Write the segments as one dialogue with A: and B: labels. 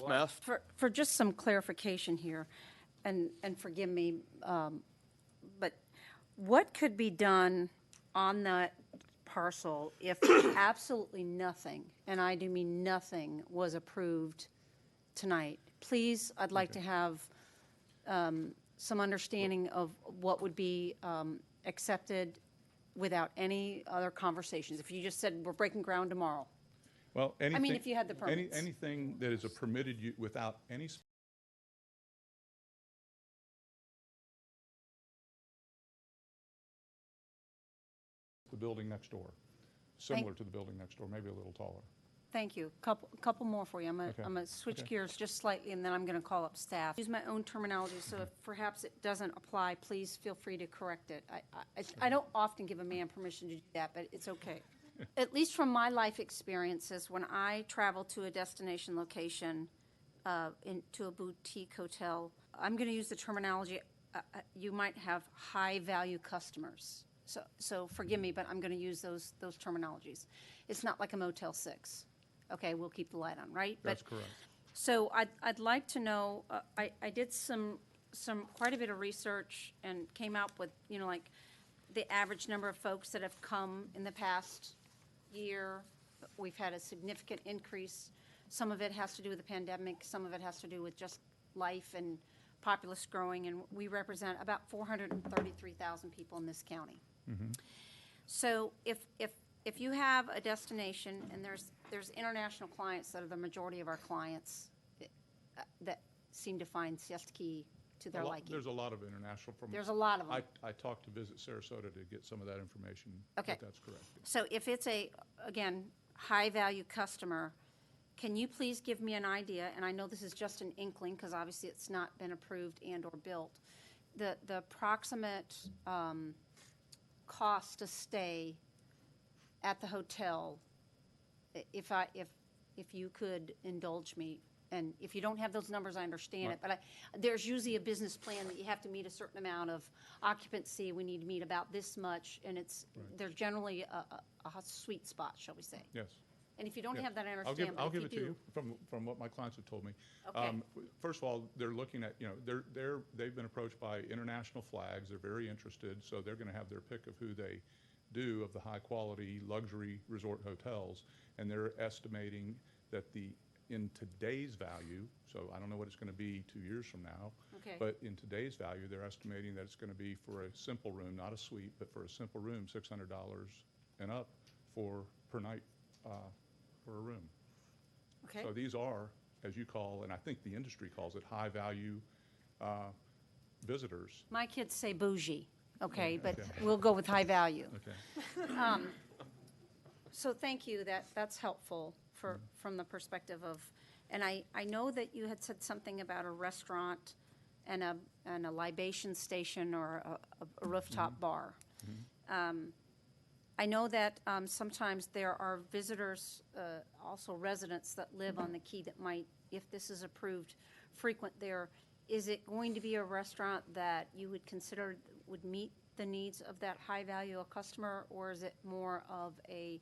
A: Ms. Mast?
B: For just some clarification here, and forgive me, but what could be done on that parcel if absolutely nothing, and I do mean nothing, was approved tonight? Please, I'd like to have some understanding of what would be accepted without any other conversations. If you just said, we're breaking ground tomorrow.
C: Well, anything,
B: I mean, if you had the permits.
C: anything that is a permitted without any the building next door, similar to the building next door, maybe a little taller.
B: Thank you. Couple more for you. I'm
C: Okay.
B: going to switch
C: Okay.
B: gears just slightly, and then I'm going to call up staff. Use my own terminology, so if perhaps it doesn't apply, please feel free to correct it. I don't often give a man permission to do that, but it's okay. At least from my life experiences, when I travel to a destination location, into a boutique hotel, I'm going to use the terminology, you might have high-value customers. So forgive me, but I'm going to use those terminologies. It's not like a Motel 6. Okay, we'll keep the light on, right?
C: That's correct.
B: So I'd like to know, I did quite a bit of research and came out with, like the average number of folks that have come in the past year. We've had a significant increase. Some of it has to do with the pandemic. Some of it has to do with just life and populace growing. And we represent about 433,000 people in this county.
C: Mm-hmm.
B: So if you have a destination, and there's international clients that are the majority of our clients that seem to find Siesta Key to their liking.
C: There's a lot of international from.
B: There's a lot of them.
C: I talked to Visit Sarasota to get some of that information.
B: Okay.
C: But that's correct.
B: So if it's again, high-value customer, can you please give me an idea, and I know this is just an inkling because obviously it's not been approved and or built, the approximate cost to stay at the hotel, if you could indulge me, and if you don't have those numbers, I understand it, but there's usually a business plan that you have to meet a certain amount of occupancy. We need to meet about this much, and there's generally a sweet spot, shall we say?
C: Yes.
B: And if you don't
C: Yes.
B: have that, I understand.
C: I'll
B: but
C: give
B: if
C: it to you from what my clients have told me.
B: Okay.
C: First of all, they're looking at, they've been approached by international flags. They're very interested, so they're going to have their pick of who they do of the high quality luxury resort hotels, and they're estimating that in today's value, so I don't know what it's going to be 2 years from now,
B: Okay.
C: but in today's value, they're estimating that it's going to be for a simple room, not a suite, but for a simple room, $600 and up per night for a room.
B: Okay.
C: So these are, as you call, and I think the industry calls it, high value visitors.
B: My kids say bougie, okay, but
C: Okay.
B: we'll go with high value.
C: Okay.
B: So thank you, that's helpful from the perspective of, and I know that you had said something about a restaurant and a libation station or a rooftop bar. I know that sometimes there are visitors, also residents that live on the Key that might, if this is approved, frequent there. Is it going to be a restaurant that you would consider would meet the needs of that high-value customer, or is it more of a,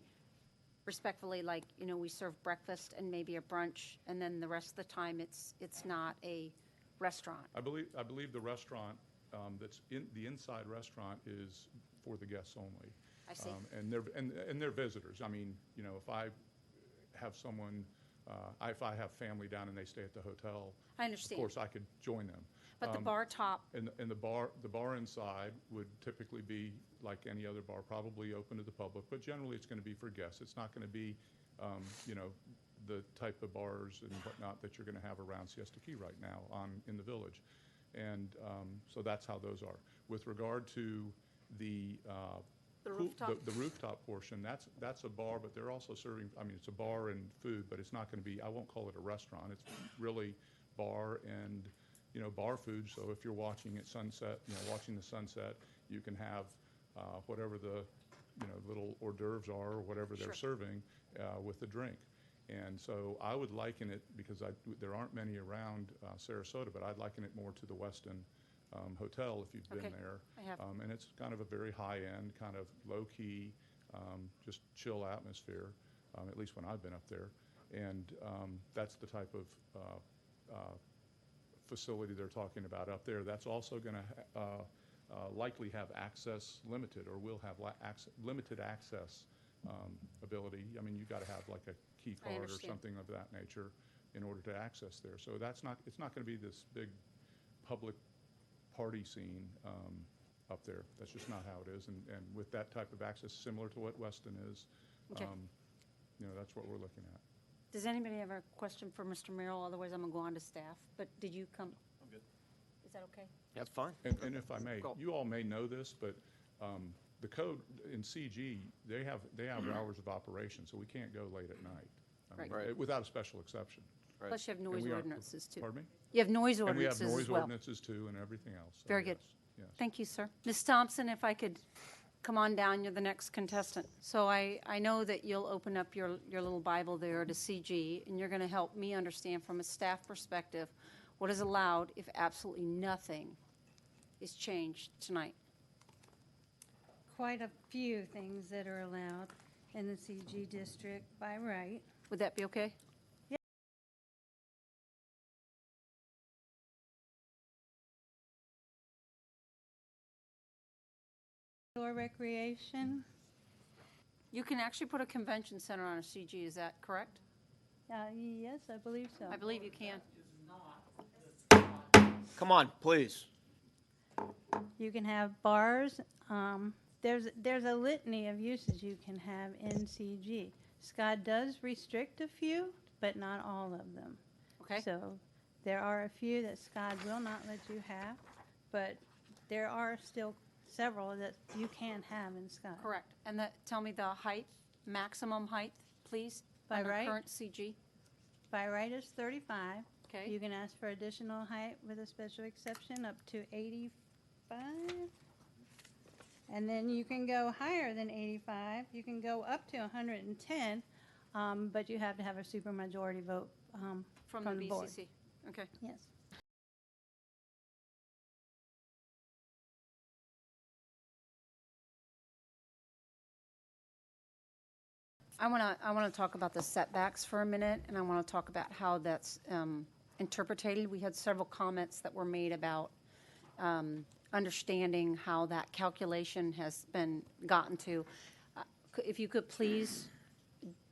B: respectfully, like, we serve breakfast and maybe a brunch, and then the rest of the time it's not a restaurant?
C: I believe the restaurant, that's the inside restaurant is for the guests only.
B: I see.
C: And they're visitors. I mean, if I have someone, if I have family down and they stay at the hotel,
B: I understand.
C: of course I could join them.
B: But the bar top,
C: And the bar inside would typically be like any other bar, probably open to the public, but generally it's going to be for guests. It's not going to be, the type of bars and whatnot that you're going to have around Siesta Key right now in the village. And so that's how those are. With regard to the rooftop portion, that's a bar, but they're also serving, it's a bar and food, but it's not going to be, I won't call it a restaurant. It's really bar and, bar food. So if you're watching at sunset, watching the sunset, you can have whatever the, little hors d'oeuvres are or whatever they're serving with the drink. And so I would liken it, because there aren't many around Sarasota, but I'd liken it more to the Westin Hotel if you've been there.
B: I have.
C: And it's kind of a very high-end, kind of low-key, just chill atmosphere, at least when I've been up there. And that's the type of facility they're talking about up there. That's also going to likely have access limited, or will have limited access ability. I mean, you've got to have like a key
B: I
C: card or
B: understand.
C: something of that nature in order to access there. So it's not going to be this big public party scene up there. That's just not how it is. And with that type of access, similar to what Weston is,
B: Okay.
C: That's what we're looking at.
B: Does anybody have a question for Mr. Merrill? Otherwise, I'm going to go on to staff. But did you come?
A: I'm good.
B: Is that okay?
A: That's fine.
C: And if I may,
A: Go.
C: you all may know this, but the code in CG, they have hours of operation, so we can't go late at night. I mean,
A: Right.
C: Without a special exception.
A: Right.
B: Plus, you have
C: And
B: noise
C: we are-
B: ordinances, too.
C: Pardon me?
B: You have noise
C: And we have
B: ordinances
C: noise
B: as well.
C: ordinances too and everything else. So
B: Very good.
C: yes.
B: Thank you, sir. Ms. Thompson, if I could come on down, you're the next contestant. So I know that you'll open up your little Bible there to CG, and you're going to help me understand from a staff perspective what is allowed if absolutely nothing is changed tonight.
D: Quite a few things that are allowed in the CG district by right.
B: Would that be okay?
D: Or recreation,
B: You can actually put a convention center on a CG, is that correct?
D: yes, I believe so.
B: I believe you can.
A: Come on, please.
D: You can have bars, there's a litany of uses you can have in CG. SCOD does restrict a few, but not all of them.
B: Okay?
D: So there are a few that SCOD will not let you have, but there are still several that you can have in SCOD.
B: Correct. And tell me the height, maximum height, please?
D: By
B: under
D: right?
B: current CG?
D: By right is 35.
B: Okay.
D: You can ask for additional height with a special exception up to 85. And then you can go higher than 85. You can go up to 110, but you have to have a supermajority vote
B: From the
D: board.
B: BCC? Okay.
D: Yes.
B: I want to talk about the setbacks for a minute, and I want to talk about how that's interpreted. We had several comments that were made about understanding how that calculation has been gotten to. If you could please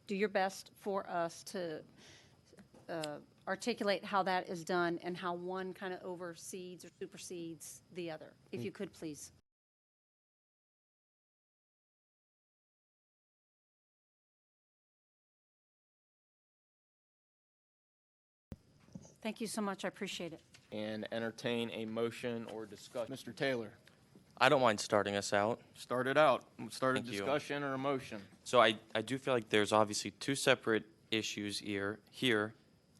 B: do your best for us to articulate how that is done and how one kind of oversees or supersedes the other. If you could, please. Thank you so much. I appreciate it.
A: And entertain a motion or discussion. Mr. Taylor,
E: I don't mind starting us out.
A: start it out. Start a
E: Thank you.
A: discussion or a motion.
E: So I do feel like there's obviously two separate issues here. Here,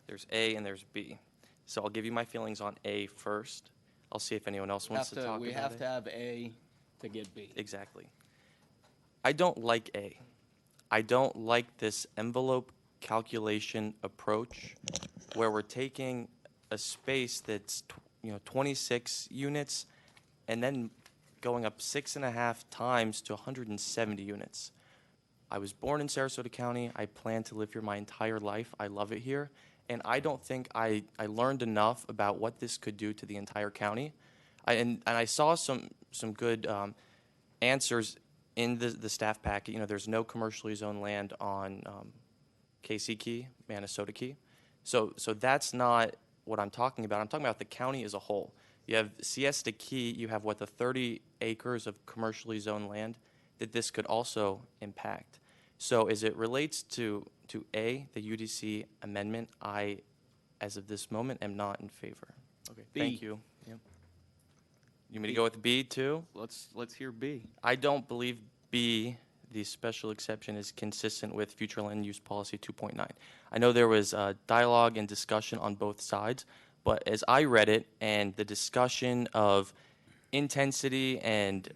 E: there's A and there's B. So I'll give you my feelings on A first. I'll see if anyone else wants to talk about it.
A: We have to have A to get B.
E: Exactly. I don't like A. I don't like this envelope calculation approach where we're taking a space that's 26 units and then going up 6.5 times to 170 units. I was born in Sarasota County. I plan to live here my entire life. I love it here. And I don't think I learned enough about what this could do to the entire county. And I saw some good answers in the staff packet. There's no commercially zoned land on KC Key, Minnesota Key. So that's not what I'm talking about. I'm talking about the county as a whole. You have Siesta Key, you have the 30 acres of commercially zoned land that this could also impact. So as it relates to A, the UDC amendment, I, as of this moment, am not in favor. Okay,
A: B.
E: thank you. Yep. You want me to go with B too?
A: Let's hear B.
E: I don't believe B, the special exception, is consistent with future land use policy 2.9. I know there was dialogue and discussion on both sides, but as I read it and the discussion of intensity, and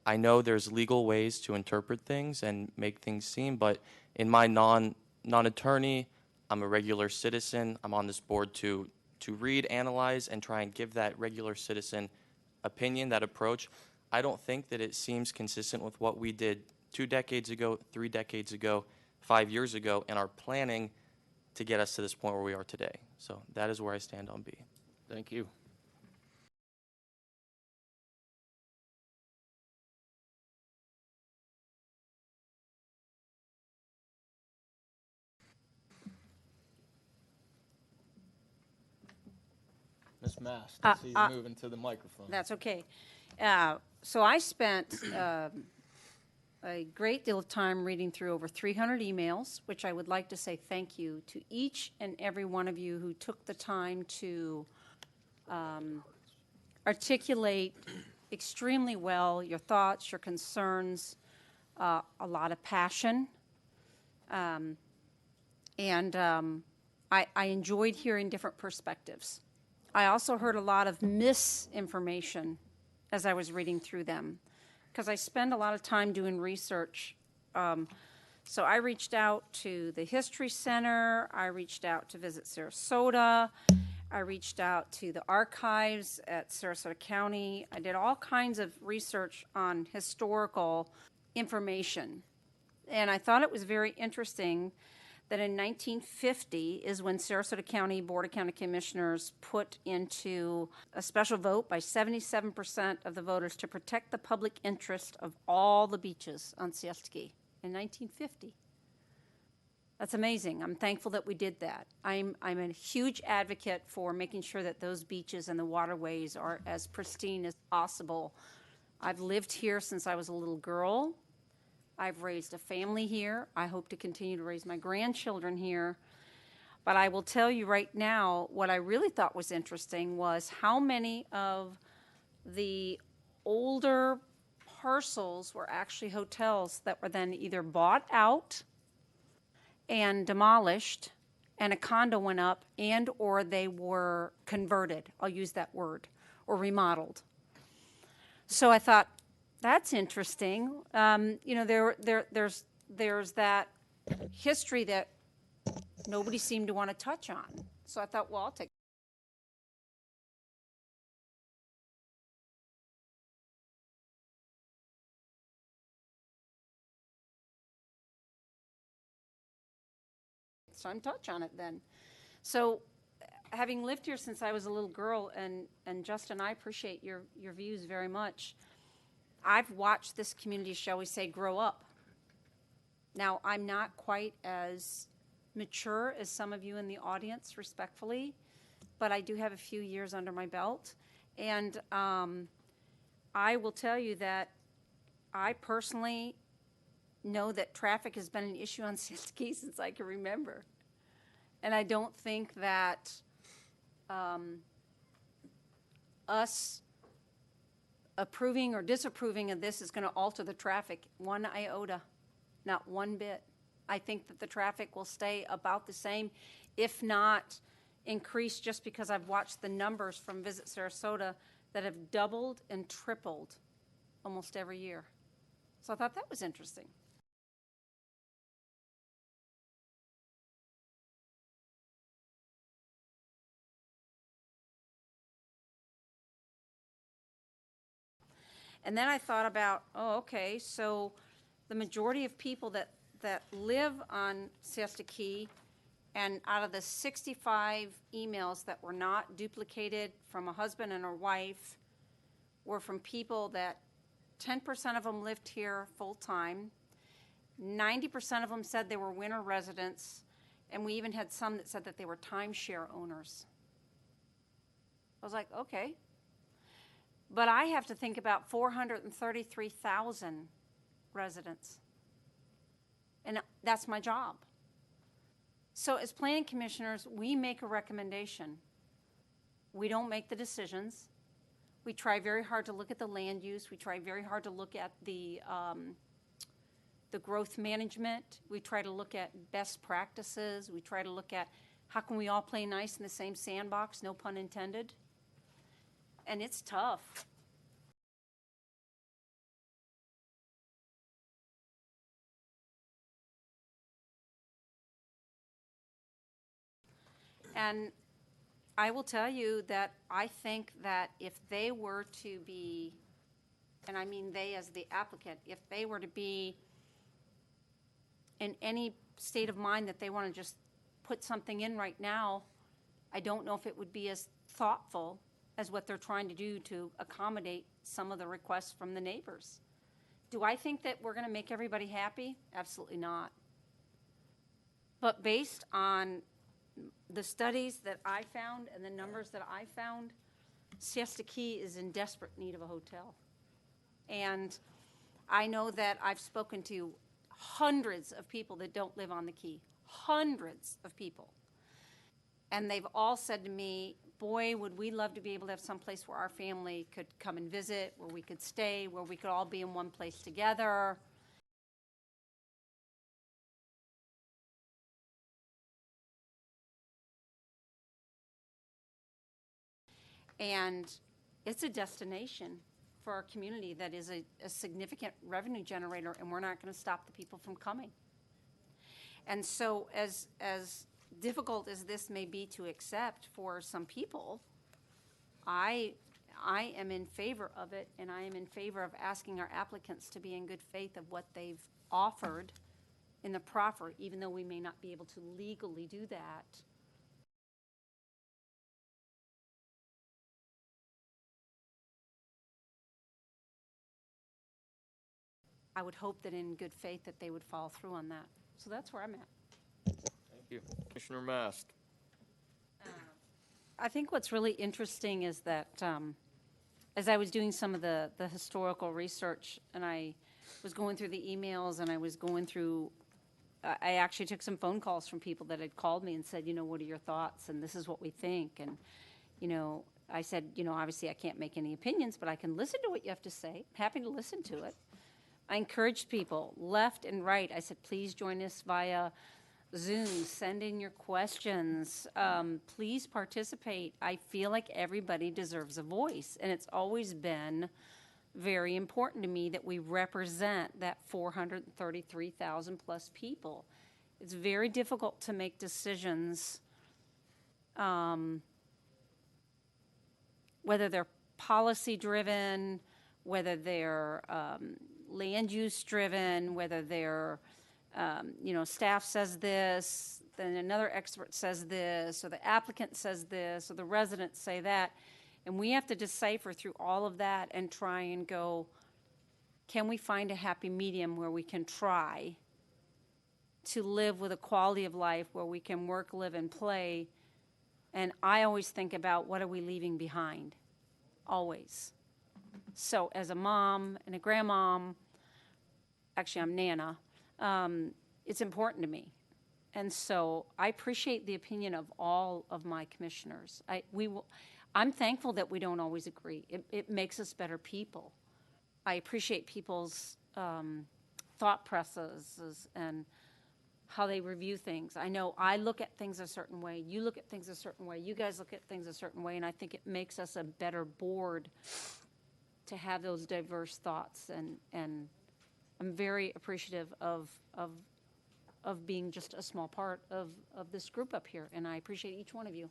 E: I know there's legal ways to interpret things and make things seem, but in my non-attorney, I'm a regular citizen. I'm on this board to read, analyze, and try and give that regular citizen opinion, that approach. I don't think that it seems consistent with what we did 2 decades ago, 3 decades ago, 5 years ago and are planning to get us to this point where we are today. So that is where I stand on B.
A: Thank you. Ms. Mast, I see you moving to the microphone.
B: That's okay. So I spent a great deal of time reading through over 300 emails, which I would like to say thank you to each and every one of you who took the time to articulate extremely well your thoughts, your concerns, a lot of passion. I enjoyed hearing different perspectives. I also heard a lot of misinformation as I was reading through them, because I spend a lot of time doing research. So I reached out to the History Center, I reached out to Visit Sarasota, I reached out to the archives at Sarasota County. I did all kinds of research on historical information. And I thought it was very interesting that in 1950 is when Sarasota County Board of County Commissioners put into a special vote by 77% of the voters to protect the public interest of all the beaches on Siesta Key in 1950. That's amazing. I'm thankful that we did that. I'm a huge advocate for making sure that those beaches and the waterways are as pristine as possible. I've lived here since I was a little girl. I've raised a family here. I hope to continue to raise my grandchildren here. But I will tell you right now, what I really thought was interesting was how many of the older parcels were actually hotels that were then either bought out and demolished, and a condo went up, and or they were converted, I'll use that word, or remodeled. So I thought, that's interesting. You know, there's that history that nobody seemed to want to touch on. So I thought, well, I'll take. So I'm touch on it then. So having lived here since I was a little girl, and Justin, I appreciate your views very much. I've watched this community, shall we say, grow up. Now, I'm not quite as mature as some of you in the audience, respectfully, but I do have a few years under my belt. And I will tell you that I personally know that traffic has been an issue on Siesta Key since I can remember. And I don't think that us approving or disapproving of this is going to alter the traffic one iota, not one bit. I think that the traffic will stay about the same, if not increase, just because I've watched the numbers from Visit Sarasota that have doubled and tripled almost every year. So I thought that was interesting. And then I thought about, oh, okay, so the majority of people that live on Siesta Key, and out of the 65 emails that were not duplicated from a husband and a wife, were from people that 10% of them lived here full-time, 90% of them said they were winter residents, and we even had some that said that they were timeshare owners. I was like, okay. But I have to think about 433,000 residents. And that's my job. So as planning commissioners, we make a recommendation. We don't make the decisions. We try very hard to look at the land use. We try very hard to look at the growth management. We try to look at best practices. We try to look at how can we all play nice in the same sandbox, no pun intended. And it's tough. And I will tell you that I think that if they were to be, and I mean they as the applicant, if they were to be in any state of mind that they want to just put something in right now, I don't know if it would be as thoughtful as what they're trying to do to accommodate some of the requests from the neighbors. Do I think that we're going to make everybody happy? Absolutely not. But based on the studies that I found and the numbers that I found, Siesta Key is in desperate need of a hotel. And I know that I've spoken to hundreds of people that don't live on the Key, hundreds of people. And they've all said to me, boy, would we love to be able to have some place where our family could come and visit, where we could stay, where we could all be in one place together. And it's a destination for our community that is a significant revenue generator, and we're not going to stop the people from coming. And so as difficult as this may be to accept for some people, I am in favor of it, and I am in favor of asking our applicants to be in good faith of what they've offered in the proffer, even though we may not be able to legally do that. I would hope that in good faith that they would follow through on that. So that's where I'm at.
A: Thank you. Commissioner Mast.
B: I think what's really interesting is that as I was doing some of the historical research, and I was going through the emails, and I was going through, I actually took some phone calls from people that had called me and said, you know, what are your thoughts? And this is what we think. And, you know, I said, you know, obviously I can't make any opinions, but I can listen to what you have to say. Happy to listen to it. I encouraged people left and right. I said, please join us via Zoom. Send in your questions. Please participate. I feel like everybody deserves a voice. And it's always been very important to me that we represent that 433,000 plus people. It's very difficult to make decisions, whether they're policy driven, whether they're land use driven, whether they're, you know, staff says this, then another expert says this, or the applicant says this, or the residents say that. And we have to decipher through all of that and try and go, can we find a happy medium where we can try to live with a quality of life where we can work, live, and play? And I always think about, what are we leaving behind? Always. So as a mom and a grandmom, actually I'm Nana, it's important to me. And so I appreciate the opinion of all of my commissioners. I'm thankful that we don't always agree. It makes us better people. I appreciate people's thought processes and how they review things. I know I look at things a certain way, you look at things a certain way, you guys look at things a certain way, and I think it makes us a better board to have those diverse thoughts, and I'm very appreciative of being just a small part of this group up here, and I appreciate each one of you.